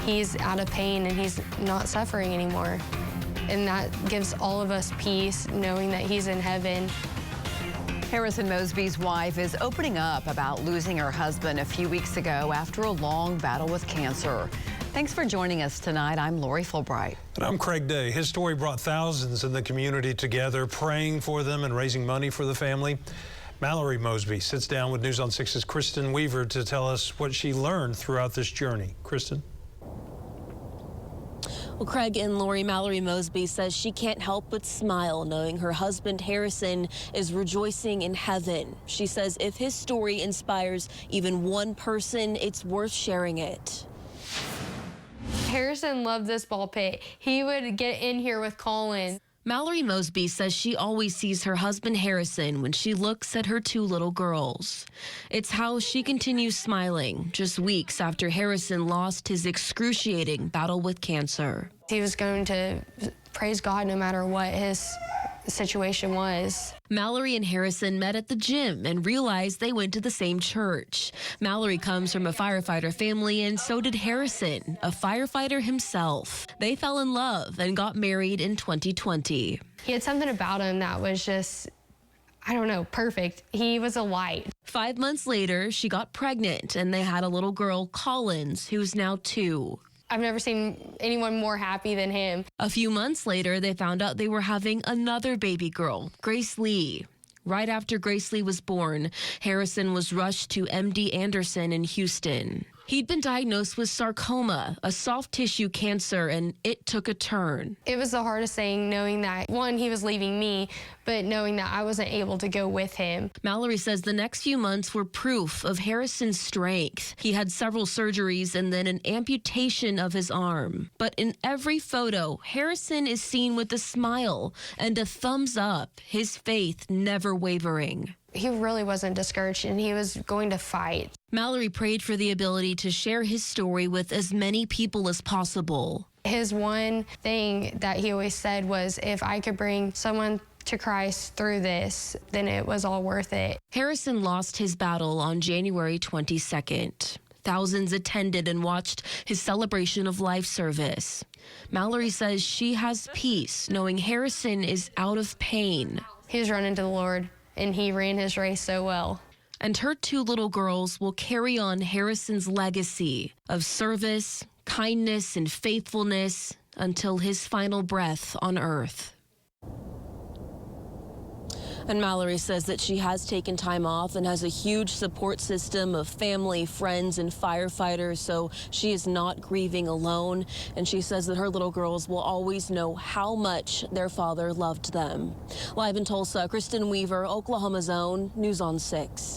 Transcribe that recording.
he's out of pain and he's not suffering anymore. And that gives all of us peace, knowing that he's in heaven. Harrison Moseby's wife is opening up about losing her husband a few weeks ago after a long battle with cancer. Thanks for joining us tonight. I'm Lori Fulbright. And I'm Craig Day. His story brought thousands in the community together, praying for them and raising money for the family. Mallory Moseby sits down with News on 6's Kristen Weaver to tell us what she learned throughout this journey. Kristen? Well, Craig and Lori, Mallory Moseby says she can't help but smile knowing her husband Harrison is rejoicing in heaven. She says if his story inspires even one person, it's worth sharing it. Harrison loved this ball pit. He would get in here with Colin. Mallory Moseby says she always sees her husband Harrison when she looks at her two little girls. It's how she continues smiling just weeks after Harrison lost his excruciating battle with cancer. He was going to praise God no matter what his situation was. Mallory and Harrison met at the gym and realized they went to the same church. Mallory comes from a firefighter family, and so did Harrison, a firefighter himself. They fell in love and got married in 2020. He had something about him that was just, I don't know, perfect. He was a light. 5 months later, she got pregnant, and they had a little girl, Collins, who's now 2. I've never seen anyone more happy than him. A few months later, they found out they were having another baby girl, Grace Lee. Right after Grace Lee was born, Harrison was rushed to MD Anderson in Houston. He'd been diagnosed with sarcoma, a soft tissue cancer, and it took a turn. It was the hardest thing knowing that, one, he was leaving me, but knowing that I wasn't able to go with him. Mallory says the next few months were proof of Harrison's strength. He had several surgeries and then an amputation of his arm. But in every photo, Harrison is seen with a smile and a thumbs up, his faith never wavering. He really wasn't discouraged, and he was going to fight. Mallory prayed for the ability to share his story with as many people as possible. His one thing that he always said was, if I could bring someone to Christ through this, then it was all worth it. Harrison lost his battle on January 22nd. Thousands attended and watched his celebration of life service. Mallory says she has peace knowing Harrison is out of pain. He was running to the Lord, and he ran his race so well. And her two little girls will carry on Harrison's legacy of service, kindness, and faithfulness until his final breath on earth. And Mallory says that she has taken time off and has a huge support system of family, friends, and firefighters, so she is not grieving alone. And she says that her little girls will always know how much their father loved them. Live in Tulsa, Kristen Weaver, Oklahoma's Own, News on 6.